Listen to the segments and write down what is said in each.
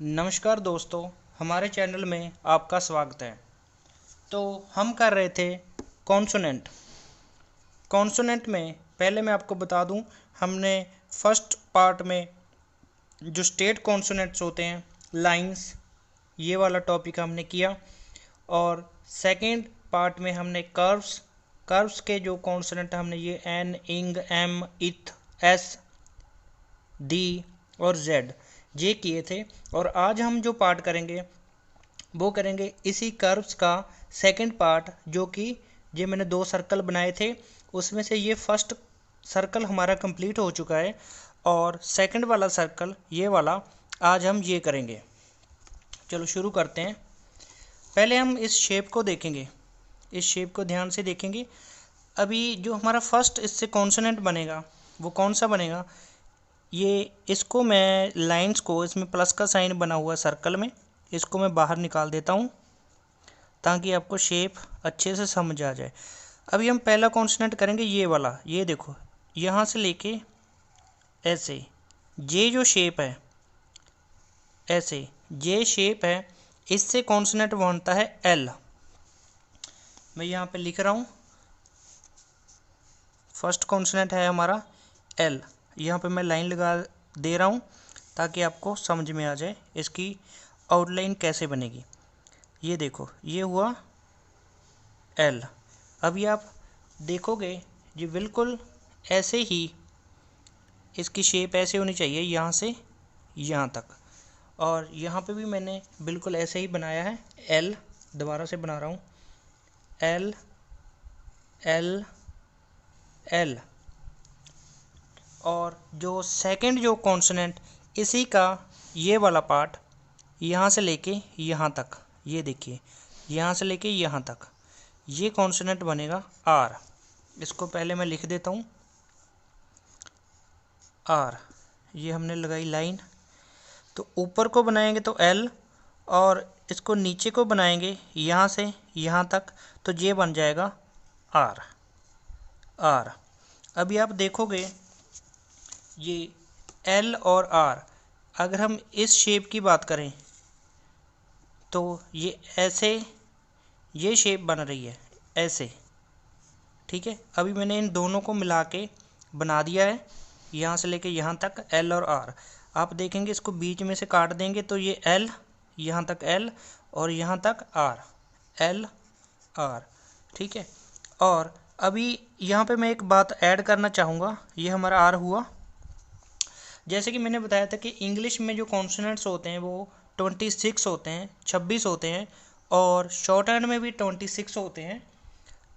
नमस्कार दोस्तों, हमारे चैनल में आपका स्वागत है। तो हम कर रहे थे कॉन्सोनेंट। कॉन्सोनेंट में पहले मैं आपको बता दूं, हमने फर्स्ट पार्ट में जो स्टेट कॉन्सोनेंट्स होते हैं, लाइंस, ये वाला टॉपिक हमने किया। और सेकंड पार्ट में हमने कर्व्स, कर्व्स के जो कॉन्सोनेंट हमने ये एन, इंग, एम, इथ, एस, डी और जेड ये किए थे। और आज हम जो पार्ट करेंगे वो करेंगे इसी कर्व्स का सेकंड पार्ट, जो कि ये मैंने दो सर्कल बनाए थे, उसमें से ये फर्स्ट सर्कल हमारा कंप्लीट हो चुका है और सेकंड वाला सर्कल ये वाला आज हम ये करेंगे। चलो शुरू करते हैं। पहले हम इस शेप को देखेंगे, इस शेप को ध्यान से देखेंगे। अभी जो हमारा फर्स्ट इससे कॉन्सोनेंट बनेगा वो कौन सा बनेगा, ये इसको मैं लाइंस को, इसमें प्लस का साइन बना हुआ सर्कल में, इसको मैं बाहर निकाल देता हूँ ताकि आपको शेप अच्छे से समझ आ जाए। अभी हम पहला कॉन्सोनेंट करेंगे ये वाला, ये देखो यहाँ से लेके ऐसे ये जो शेप है, ऐसे ये शेप है, इससे कॉन्सोनेंट बनता है एल। मैं यहाँ पे लिख रहा हूँ, फर्स्ट कॉन्सोनेंट है हमारा एल। यहाँ पे मैं लाइन लगा दे रहा हूँ ताकि आपको समझ में आ जाए इसकी आउटलाइन कैसे बनेगी। ये देखो ये हुआ एल। अभी आप देखोगे ये बिल्कुल ऐसे ही, इसकी शेप ऐसे होनी चाहिए यहाँ से यहाँ तक। और यहाँ पे भी मैंने बिल्कुल ऐसे ही बनाया है एल। दोबारा से बना रहा हूँ एल एल एल। और जो सेकंड जो कॉन्सोनेंट इसी का ये वाला पार्ट, यहाँ से लेके यहाँ तक, ये देखिए यहाँ से लेके यहाँ तक, ये कॉन्सोनेंट बनेगा आर। इसको पहले मैं लिख देता हूँ आर। ये हमने लगाई लाइन। तो ऊपर को बनाएंगे तो एल, और इसको नीचे को बनाएंगे यहाँ से यहाँ तक, तो ये बन जाएगा आर। आर। अभी आप देखोगे ये एल और आर, अगर हम इस शेप की बात करें तो ये ऐसे, ये शेप बन रही है ऐसे, ठीक है। अभी मैंने इन दोनों को मिला के बना दिया है, यहाँ से लेके यहाँ तक एल और आर। आप देखेंगे इसको बीच में से काट देंगे तो ये एल, यहाँ तक एल और यहाँ तक आर, एल आर, ठीक है। और अभी यहाँ पे मैं एक बात ऐड करना चाहूँगा, ये हमारा आर हुआ। जैसे कि मैंने बताया था कि इंग्लिश में जो कॉन्सोनेंट्स होते हैं वो 26 होते हैं, 26 होते हैं, और शॉर्ट हैंड में भी 26 होते हैं।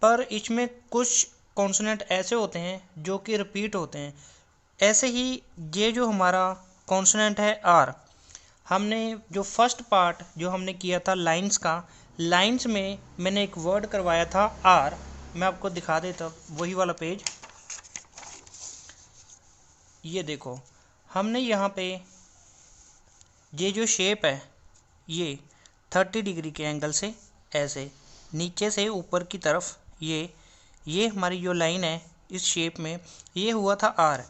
पर इसमें कुछ कॉन्सोनेंट ऐसे होते हैं जो कि रिपीट होते हैं। ऐसे ही ये जो हमारा कॉन्सोनेंट है आर, हमने जो फर्स्ट पार्ट जो हमने किया था लाइंस का, लाइंस में मैंने एक वर्ड करवाया था आर। मैं आपको दिखा देता वही वाला पेज। ये देखो हमने यहाँ पे ये जो शेप है, ये 30 डिग्री के एंगल से ऐसे नीचे से ऊपर की तरफ, ये हमारी जो लाइन है इस शेप में, ये हुआ था आर।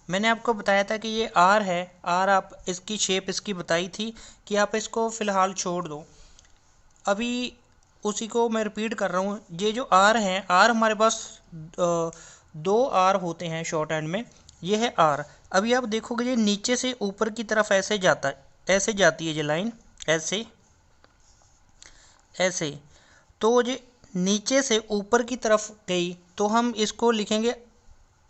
मैंने आपको बताया था कि ये आर है। आर आप इसकी शेप इसकी बताई थी कि आप इसको फ़िलहाल छोड़ दो। अभी उसी को मैं रिपीट कर रहा हूँ। ये जो आर है, आर हमारे पास दो आर होते हैं शॉर्ट हैंड में, ये है आर। अभी आप देखोगे ये नीचे से ऊपर की तरफ ऐसे जाता है, ऐसे जाती है ये लाइन, ऐसे ऐसे। तो ये नीचे से ऊपर की तरफ गई तो हम इसको लिखेंगे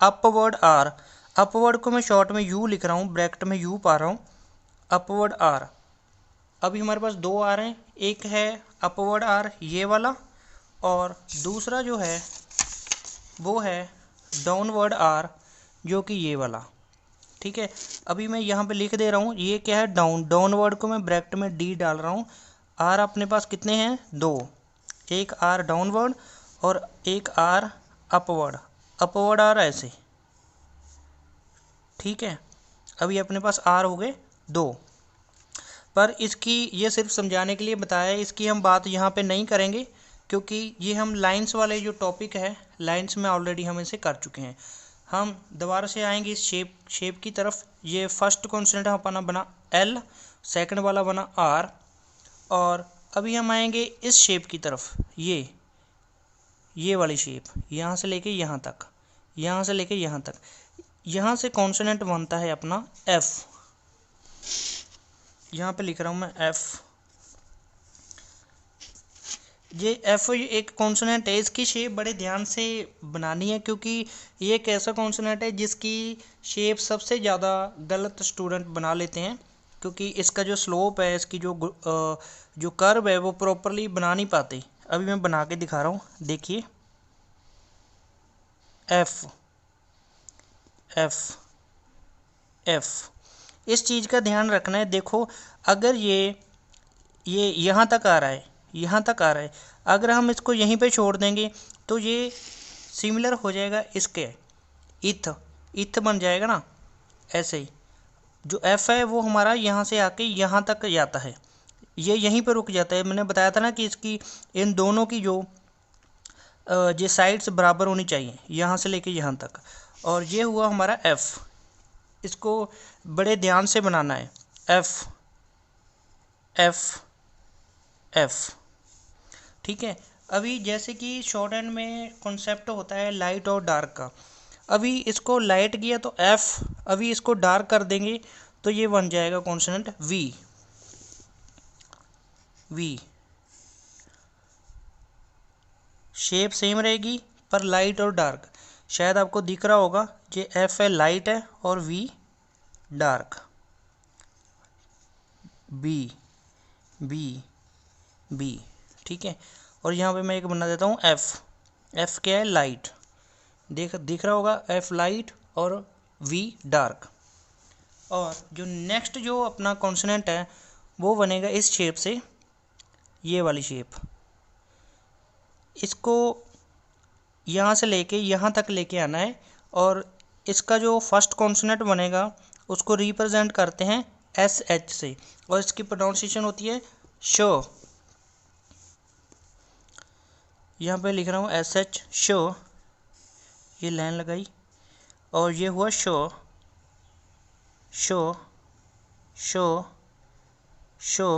अपवर्ड आर। अपवर्ड को मैं शॉर्ट में यू लिख रहा हूँ, ब्रैकेट में यू पा रहा हूँ, अपवर्ड आर। अभी हमारे पास दो आर हैं, एक है अपवर्ड आर ये वाला, और दूसरा जो है वो है डाउनवर्ड आर, जो कि ये वाला, ठीक है। अभी मैं यहाँ पे लिख दे रहा हूँ, ये क्या है डाउन, डाउनवर्ड को मैं ब्रैकेट में डी डाल रहा हूँ। आर अपने पास कितने हैं, दो, एक आर डाउनवर्ड और एक आर अपवर्ड। अपवर्ड आर ऐसे, ठीक है। अभी अपने पास आर हो गए दो। पर इसकी, ये सिर्फ समझाने के लिए बताया है, इसकी हम बात यहाँ पे नहीं करेंगे क्योंकि ये हम लाइंस वाले जो टॉपिक है, लाइंस में ऑलरेडी हम इसे कर चुके हैं। हम दोबारा से आएंगे इस शेप की तरफ। ये फर्स्ट कॉन्सोनेंट अपना बना एल, सेकंड वाला बना आर। और अभी हम आएंगे इस शेप की तरफ, ये वाली शेप, यहाँ से लेके यहाँ तक, यहाँ से लेके यहाँ तक, यहाँ से कॉन्सोनेंट बनता है अपना एफ। यहाँ पे लिख रहा हूँ मैं एफ। ये एफ एक कॉन्सोनेंट है, इसकी शेप बड़े ध्यान से बनानी है क्योंकि ये एक ऐसा कॉन्सोनेंट है जिसकी शेप सबसे ज़्यादा गलत स्टूडेंट बना लेते हैं, क्योंकि इसका जो स्लोप है, इसकी जो कर्व है वो प्रॉपरली बना नहीं पाते। अभी मैं बना के दिखा रहा हूँ, देखिए एफ एफ एफ। इस चीज़ का ध्यान रखना है। देखो अगर ये यहाँ तक आ रहा है, यहाँ तक आ रहा है, अगर हम इसको यहीं पे छोड़ देंगे तो ये सिमिलर हो जाएगा इसके इथ बन जाएगा ना। ऐसे ही जो एफ है वो हमारा यहाँ से आके यहाँ तक जाता है, ये यहीं पे रुक जाता है। मैंने बताया था ना कि इसकी इन दोनों की जो साइड्स बराबर होनी चाहिए, यहाँ से लेके यहाँ तक। और ये हुआ हमारा एफ। इसको बड़े ध्यान से बनाना है, एफ एफ एफ। ठीक है। अभी जैसे कि शॉर्ट हैंड में कॉन्सेप्ट होता है लाइट और डार्क का। अभी इसको लाइट किया तो एफ, अभी इसको डार्क कर देंगे तो ये बन जाएगा कॉन्सोनेंट वी। शेप सेम रहेगी पर लाइट और डार्क। शायद आपको दिख रहा होगा, ये एफ है लाइट है और वी डार्क। बी ठीक है। और यहाँ पे मैं एक बना देता हूँ एफ क्या है, लाइट। दिख रहा होगा, एफ लाइट और वी डार्क। और जो नेक्स्ट जो अपना कॉन्सोनेंट है वो बनेगा इस शेप से, ये वाली शेप। इसको यहाँ से लेके यहाँ तक लेके आना है और इसका जो फर्स्ट कॉन्सोनेंट बनेगा उसको रिप्रेजेंट करते हैं एस एच से, और इसकी प्रोनाउंसिएशन होती है शो। यहाँ पे लिख रहा हूँ एस एच शो, ये लाइन लगाई और ये हुआ show show show show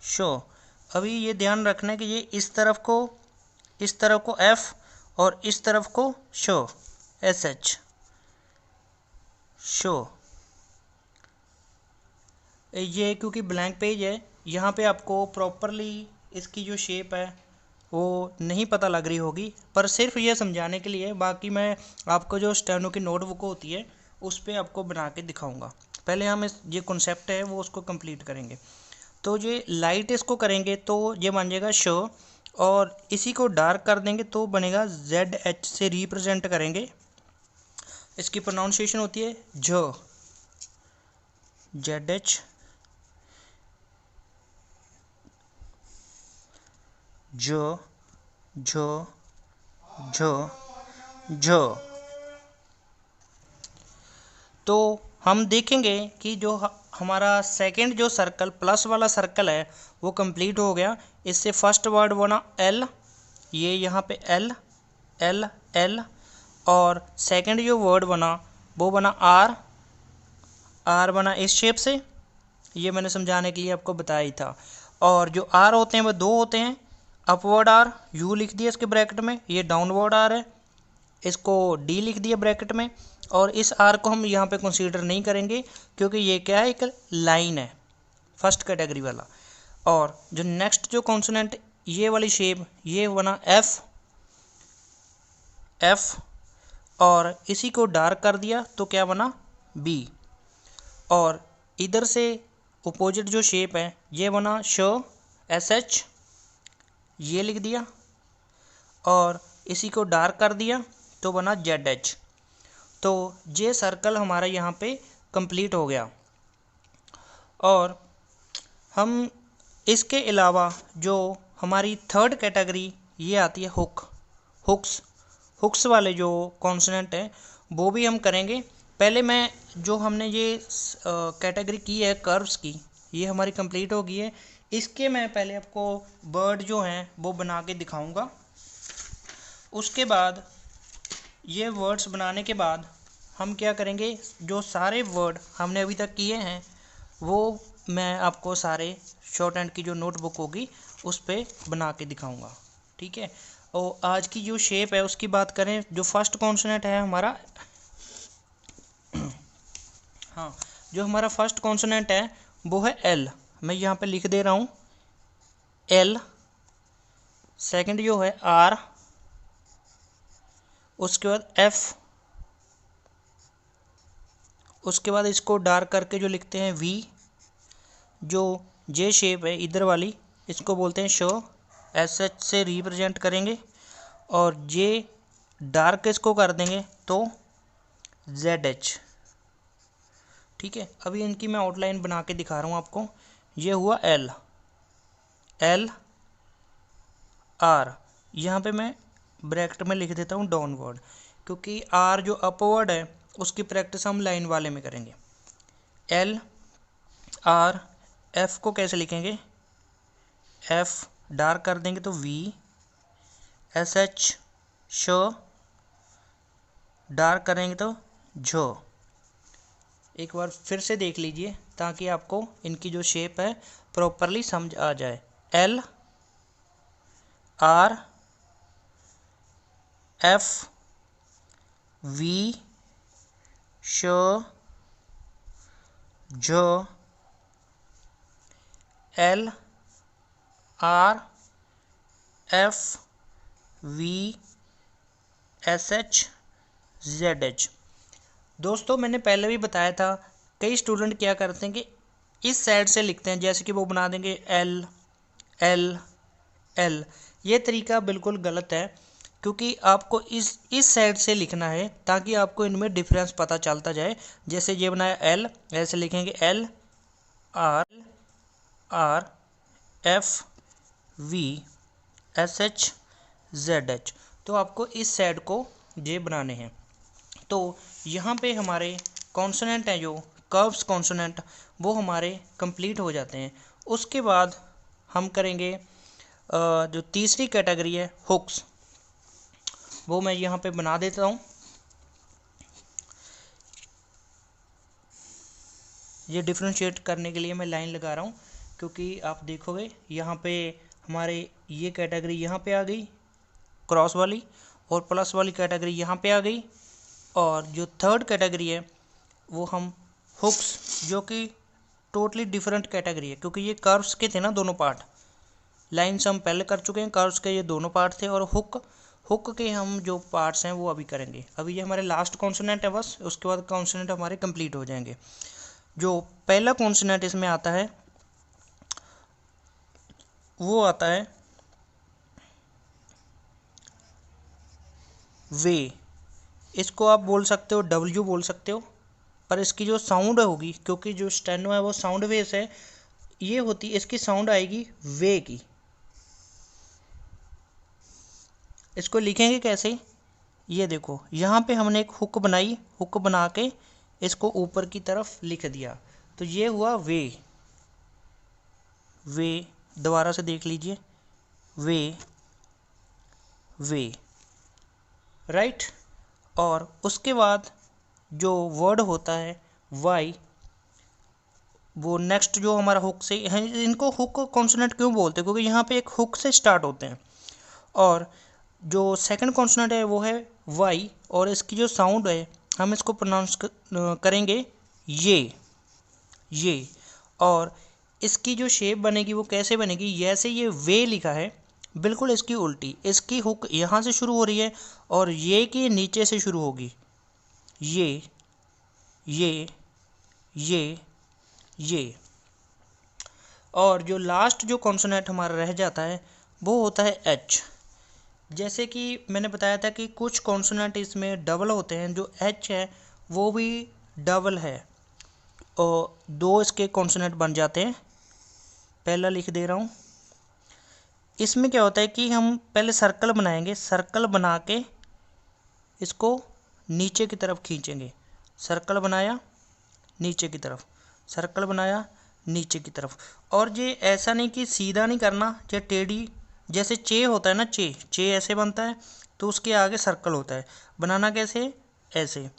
show. अभी ये ध्यान रखना है कि ये इस तरफ को एफ और इस तरफ को शो, एस एच शो। ये क्योंकि ब्लैंक पेज है, यहाँ पे आपको प्रॉपरली इसकी जो शेप है वो नहीं पता लग रही होगी, पर सिर्फ ये समझाने के लिए। बाकी मैं आपको जो स्टेनो की नोटबुक होती है उस पर आपको बना के दिखाऊंगा। पहले हम ये कॉन्सेप्ट है वो उसको कंप्लीट करेंगे। तो ये लाइट इसको करेंगे तो ये बन जाएगा शो, और इसी को डार्क कर देंगे तो बनेगा जेड एच से रिप्रेजेंट करेंगे। इसकी प्रोनाउंसिएशन होती है जो, जेड एच जो जो जो जो। तो हम देखेंगे कि जो हमारा सेकंड जो सर्कल प्लस वाला सर्कल है वो कंप्लीट हो गया। इससे फर्स्ट वर्ड बना एल, ये यहाँ पे एल एल एल, और सेकंड जो वर्ड बना वो बना आर, आर बना इस शेप से। ये मैंने समझाने के लिए आपको बताया ही था। और जो आर होते हैं वो दो होते हैं, अपवर्ड आर यू लिख दिया इसके ब्रैकेट में, ये डाउनवर्ड आर है, इसको डी लिख दिया ब्रैकेट में। और इस आर को हम यहाँ पे कंसीडर नहीं करेंगे क्योंकि ये क्या है, एक लाइन है फर्स्ट कैटेगरी वाला। और जो नेक्स्ट जो कॉन्सोनेंट ये वाली शेप, ये बना एफ एफ, और इसी को डार्क कर दिया तो क्या बना बी। और इधर से अपोजिट जो शेप है ये बना शो, एस एच ये लिख दिया, और इसी को डार्क कर दिया तो बना जेड एच। तो ये सर्कल हमारा यहाँ पे कंप्लीट हो गया। और हम इसके अलावा जो हमारी थर्ड कैटेगरी ये आती है हुक्स वाले जो कॉन्सोनेंट हैं वो भी हम करेंगे। पहले मैं जो हमने ये कैटेगरी की है कर्व्स की, ये हमारी कंप्लीट हो गई है। इसके मैं पहले आपको वर्ड जो हैं वो बना के दिखाऊंगा। उसके बाद ये वर्ड्स बनाने के बाद हम क्या करेंगे, जो सारे वर्ड हमने अभी तक किए हैं वो मैं आपको सारे शॉर्ट हैंड की जो नोटबुक होगी उस पर बना के दिखाऊंगा, ठीक है। और आज की जो शेप है उसकी बात करें, जो फर्स्ट कॉन्सोनेंट है हमारा, हाँ, जो हमारा फर्स्ट कॉन्सोनेंट है वो है एल। मैं यहाँ पे लिख दे रहा हूँ एल। सेकंड जो है आर, उसके बाद एफ, उसके बाद इसको डार्क करके जो लिखते हैं वी। जो जे शेप है इधर वाली, इसको बोलते हैं शो, एस एच से रिप्रेजेंट करेंगे। और जे डार्क इसको कर देंगे तो जेड एच, ठीक है। अभी इनकी मैं आउटलाइन बना के दिखा रहा हूँ आपको। ये हुआ एल, एल आर। यहाँ पे मैं ब्रैकेट में लिख देता हूँ डाउनवर्ड, क्योंकि आर जो अपवर्ड है उसकी प्रैक्टिस हम लाइन वाले में करेंगे। एल आर, एफ को कैसे लिखेंगे, एफ डार्क कर देंगे तो वी, एस एच शो, डार्क करेंगे तो झो। एक बार फिर से देख लीजिए ताकि आपको इनकी जो शेप है प्रॉपरली समझ आ जाए। एल आर एफ वी शो झो, L R F V S H Z H. दोस्तों मैंने पहले भी बताया था, कई स्टूडेंट क्या करते हैं कि इस साइड से लिखते हैं, जैसे कि वो बना देंगे एल एल एल। ये तरीका बिल्कुल गलत है, क्योंकि आपको इस साइड से लिखना है ताकि आपको इनमें डिफरेंस पता चलता जाए। जैसे ये बनाया एल, ऐसे लिखेंगे L R are F V S H Z H. तो आपको इस साइड को ये बनाने हैं। तो यहाँ पे हमारे कॉन्सोनेंट हैं, जो कर्व्स कॉन्सोनेंट, वो हमारे कंप्लीट हो जाते हैं। उसके बाद हम करेंगे जो तीसरी कैटेगरी है हुक्स, वो मैं यहाँ पे बना देता हूँ। ये डिफ्रेंशिएट करने के लिए मैं लाइन लगा रहा हूँ, क्योंकि आप देखोगे यहाँ पे हमारे ये कैटेगरी यहाँ पे आ गई क्रॉस वाली, और प्लस वाली कैटेगरी यहाँ पे आ गई। और जो थर्ड कैटेगरी है वो हम हुक्स, जो कि टोटली डिफरेंट कैटेगरी है, क्योंकि ये कर्व्स के थे ना दोनों पार्ट। लाइन्स हम पहले कर चुके हैं, कर्व्स के ये दोनों पार्ट थे, और हुक के हम जो पार्ट्स हैं वो अभी करेंगे। अभी ये हमारे लास्ट कॉन्सोनेंट है बस, उसके बाद कॉन्सोनेंट हमारे कंप्लीट हो जाएंगे। जो पहला कॉन्सोनेंट इसमें आता है वो आता है वे। इसको आप बोल सकते हो डब्ल्यू बोल सकते हो, पर इसकी जो साउंड होगी, क्योंकि जो स्टेनो है वो साउंड वेव्स है, ये होती, इसकी साउंड आएगी वे की। इसको लिखेंगे कैसे, ये देखो यहाँ पे हमने एक हुक बनाई, हुक बना के इसको ऊपर की तरफ लिख दिया, तो ये हुआ वे। वे दोबारा से देख लीजिए, वे वे, राइट। और उसके बाद जो वर्ड होता है वाई, वो नेक्स्ट जो हमारा हुक से है, इनको हुक कॉन्सोनेंट क्यों बोलते हैं, क्योंकि यहाँ पे एक हुक से स्टार्ट होते हैं। और जो सेकंड कॉन्सोनेंट है वो है वाई, और इसकी जो साउंड है हम इसको प्रोनाउंस करेंगे ये। और इसकी जो शेप बनेगी वो कैसे बनेगी, जैसे ये वे लिखा है बिल्कुल इसकी उल्टी, इसकी हुक यहाँ से शुरू हो रही है और ये के नीचे से शुरू होगी, ये। और जो लास्ट जो कॉन्सोनेंट हमारा रह जाता है वो होता है एच। जैसे कि मैंने बताया था कि कुछ कॉन्सोनेंट इसमें डबल होते हैं, जो एच है वो भी डबल है, और दो इसके कॉन्सोनेंट बन जाते हैं। पहला लिख दे रहा हूँ। इसमें क्या होता है कि हम पहले सर्कल बनाएंगे, सर्कल बना के इसको नीचे की तरफ खींचेंगे। सर्कल बनाया नीचे की तरफ, सर्कल बनाया नीचे की तरफ। और ये ऐसा नहीं कि सीधा नहीं करना, या टेढ़ी, जैसे चे होता है ना, चे ऐसे बनता है, तो उसके आगे सर्कल होता है। बनाना कैसे, ऐसे।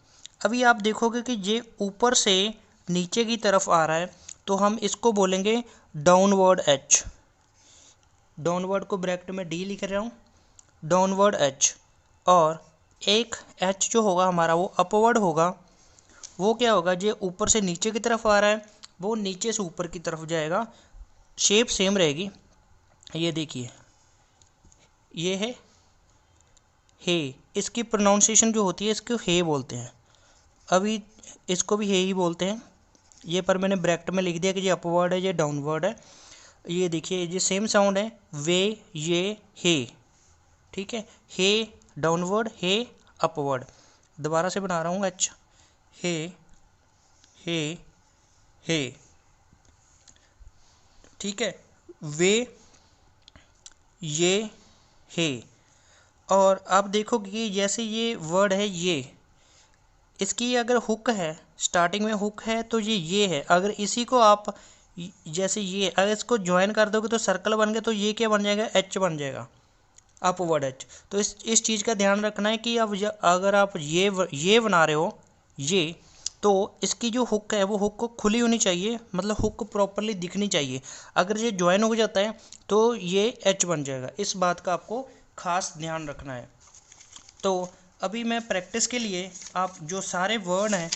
अभी आप देखोगे कि ये ऊपर से नीचे की तरफ आ रहा है, तो हम इसको बोलेंगे डाउनवर्ड एच। डाउनवर्ड को ब्रैकेट में डी लिख रहा हूँ, डाउनवर्ड एच। और एक एच जो होगा हमारा वो अपवर्ड होगा। वो क्या होगा, जो ऊपर से नीचे की तरफ आ रहा है वो नीचे से ऊपर की तरफ जाएगा। शेप सेम रहेगी। ये देखिए, ये है हे। इसकी प्रोनाउंसिएशन जो होती है इसको हे बोलते हैं। अभी इसको भी हे ही बोलते हैं। ये पर मैंने ब्रैकेट में लिख दिया कि ये अपवर्ड है, ये डाउनवर्ड है। ये देखिए, ये सेम साउंड है, वे ये हे। ठीक है, हे डाउनवर्ड, हे अपवर्ड। दोबारा से बना रहा हूँ, एच हे हे हे। ठीक है, वे ये हे। और आप देखोगे कि जैसे ये वर्ड है ये, इसकी अगर हुक है, स्टार्टिंग में हुक है तो ये है। अगर इसी को आप जैसे ये अगर इसको ज्वाइन कर दोगे तो सर्कल बन गया, तो ये क्या बन जाएगा, एच बन जाएगा, अपवर्ड एच। तो इस चीज़ का ध्यान रखना है कि अब अगर आप ये बना रहे हो ये, तो इसकी जो हुक है वो हुक खुली होनी चाहिए, मतलब हुक प्रॉपरली दिखनी चाहिए। अगर ये ज्वाइन हो जाता है तो ये एच बन जाएगा। इस बात का आपको खास ध्यान रखना है। तो अभी मैं प्रैक्टिस के लिए आप जो सारे वर्ड हैं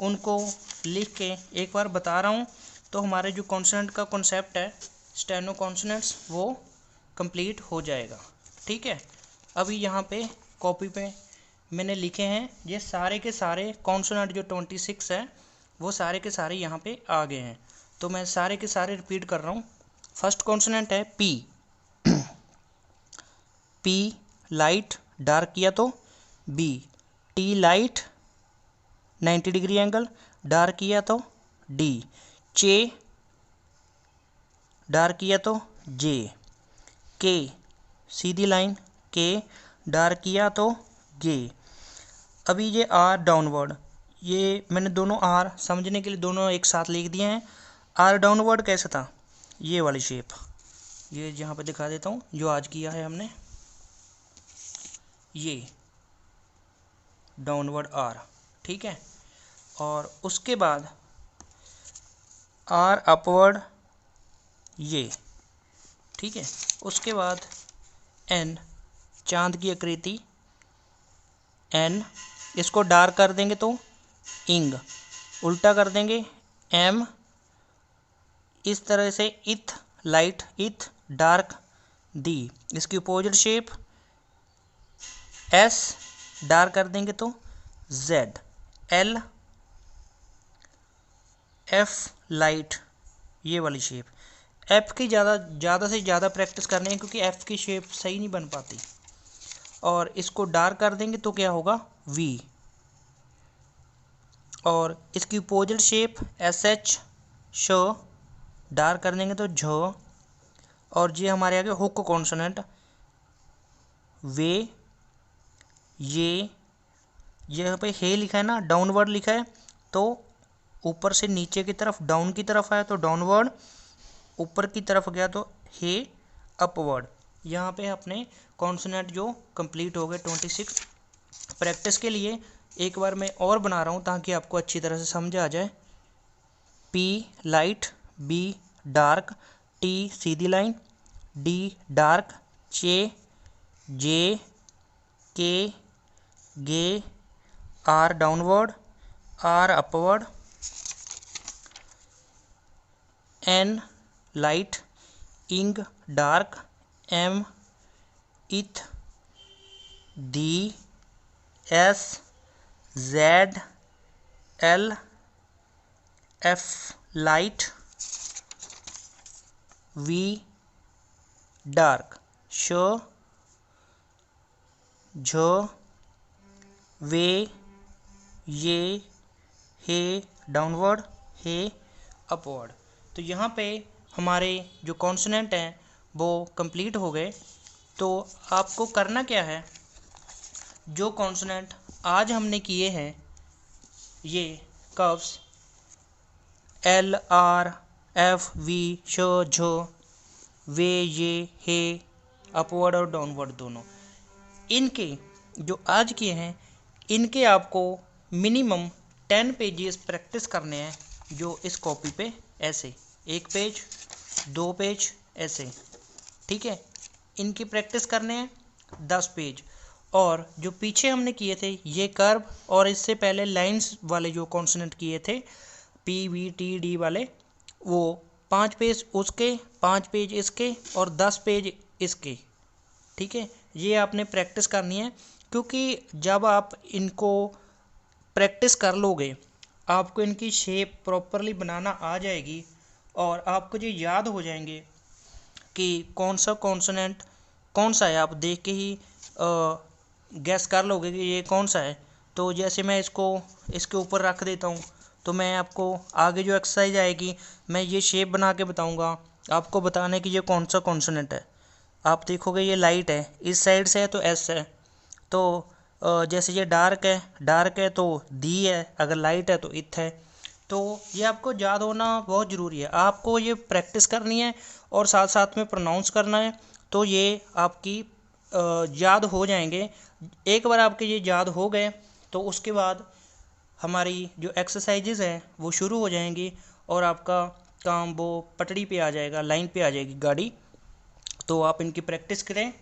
उनको लिख के एक बार बता रहा हूँ, तो हमारे जो कॉन्सोनेंट का कॉन्सेप्ट है, स्टेनो कॉन्सोनेंट्स, वो कंप्लीट हो जाएगा। ठीक है, अभी यहाँ पे कॉपी पे मैंने लिखे हैं ये सारे के सारे कॉन्सोनेंट, जो 26 है वो सारे के सारे यहाँ पे आ गए हैं। तो मैं सारे के सारे रिपीट कर रहा हूँ। फर्स्ट कॉन्सोनेंट है पी। पी लाइट डार्क किया तो B. T light 90 degree angle dark किया तो डी। चे डार्क किया तो जे। के सीधी लाइन के डार्क किया तो गे। अभी ये आर डाउनवर्ड, ये मैंने दोनों आर समझने के लिए दोनों एक साथ लिख दिए हैं। आर डाउनवर्ड कैसे था, ये वाली शेप, ये जहाँ पे दिखा देता हूँ जो आज किया है हमने, ये डाउनवर्ड आर। ठीक है, और उसके बाद आर अपवर्ड ये। ठीक है, उसके बाद एन चांद की आकृति एन, इसको डार्क कर देंगे तो इंग, उल्टा कर देंगे एम। इस तरह से इथ लाइट इथ डार्क दी। इसकी अपोजिट शेप एस, डार्क कर देंगे तो जेड। एल एफ लाइट, ये वाली शेप। एफ की ज़्यादा से ज़्यादा प्रैक्टिस करनी है क्योंकि एफ की शेप सही नहीं बन पाती। और इसको डार्क कर देंगे तो क्या होगा, वी। और इसकी अपोजिट शेप एस एच श, डार्क कर देंगे तो झ। और ये हमारे आगे हुक कॉन्सोनेंट वे ये। यहाँ पे हे लिखा है ना, डाउनवर्ड लिखा है, तो ऊपर से नीचे की तरफ डाउन की तरफ आया तो डाउनवर्ड, ऊपर की तरफ गया तो हे अपवर्ड। यहाँ पे अपने कॉन्सोनेंट जो कंप्लीट हो गए 26। प्रैक्टिस के लिए एक बार मैं और बना रहा हूँ ताकि आपको अच्छी तरह से समझ आ जाए। P light, B dark, T सीधी लाइन, डी डार्क, चे जे, के गे, R downward, R upward, N light, इंग डार्क, एम इथ, D S, Z, L F light, V dark, श झ, वे ये हे डाउनवर्ड, हे अपवर्ड। तो यहाँ पे हमारे जो कॉन्सोनेंट हैं वो कंप्लीट हो गए। तो आपको करना क्या है, जो कॉन्सोनेंट आज हमने किए हैं ये curves L R F V श झ वे ये हे अपवर्ड और डाउनवर्ड दोनों, इनके जो आज किए हैं इनके आपको मिनिमम 10 पेजेस प्रैक्टिस करने हैं जो इस कॉपी पे ऐसे, एक पेज, 2 पेज ऐसे, ठीक है। इनकी प्रैक्टिस करने हैं 10 पेज। और जो पीछे हमने किए थे ये कर्व और इससे पहले लाइंस वाले जो कॉन्सोनेंट किए थे PVTD वाले, वो 5 पेज उसके, 5 पेज इसके और 10 पेज इसके, ठीक है। ये आपने प्रैक्टिस करनी है, क्योंकि जब आप इनको प्रैक्टिस कर लोगे आपको इनकी शेप प्रॉपरली बनाना आ जाएगी और आपको ये याद हो जाएंगे कि कौन सा कॉन्सोनेंट कौन सा है। आप देख के ही गैस कर लोगे कि ये कौन सा है। तो जैसे मैं इसको इसके ऊपर रख देता हूँ, तो मैं आपको आगे जो एक्सरसाइज आएगी मैं ये शेप बना के बताऊँगा आपको, बताने कि ये कौन सा कॉन्सोनेंट है। आप देखोगे ये लाइट है, इस साइड से है तो एस है, तो जैसे ये डार्क है तो दी है, अगर लाइट है तो इथ है। तो ये आपको याद होना बहुत ज़रूरी है, आपको ये प्रैक्टिस करनी है और साथ साथ में प्रोनाउंस करना है, तो ये आपकी याद हो जाएंगे। एक बार आपके ये याद हो गए तो उसके बाद हमारी जो एक्सरसाइजेज हैं वो शुरू हो जाएंगी और आपका काम वो पटड़ी पे आ जाएगा, लाइन पे आ जाएगी गाड़ी। तो आप इनकी प्रैक्टिस करें,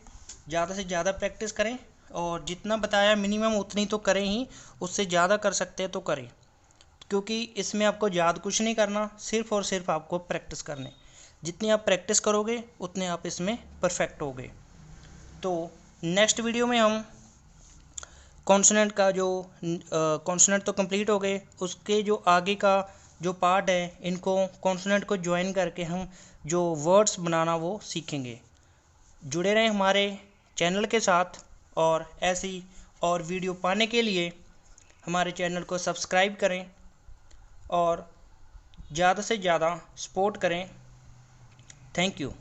ज़्यादा से ज़्यादा प्रैक्टिस करें और जितना बताया मिनिमम उतनी तो करें ही, उससे ज़्यादा कर सकते हैं तो करें, क्योंकि इसमें आपको याद कुछ नहीं करना, सिर्फ़ और सिर्फ आपको प्रैक्टिस करने। जितनी आप प्रैक्टिस करोगे उतने आप इसमें परफेक्ट होगे। तो नेक्स्ट वीडियो में हम कॉन्सोनेंट का जो कॉन्सोनेंट तो कंप्लीट हो गए, उसके जो आगे का जो पार्ट है, इनको कॉन्सोनेंट को ज्वाइन करके हम जो वर्ड्स बनाना वो सीखेंगे। जुड़े रहें हमारे चैनल के साथ और ऐसी और वीडियो पाने के लिए हमारे चैनल को सब्सक्राइब करें और ज़्यादा से ज़्यादा सपोर्ट करें। Thank you.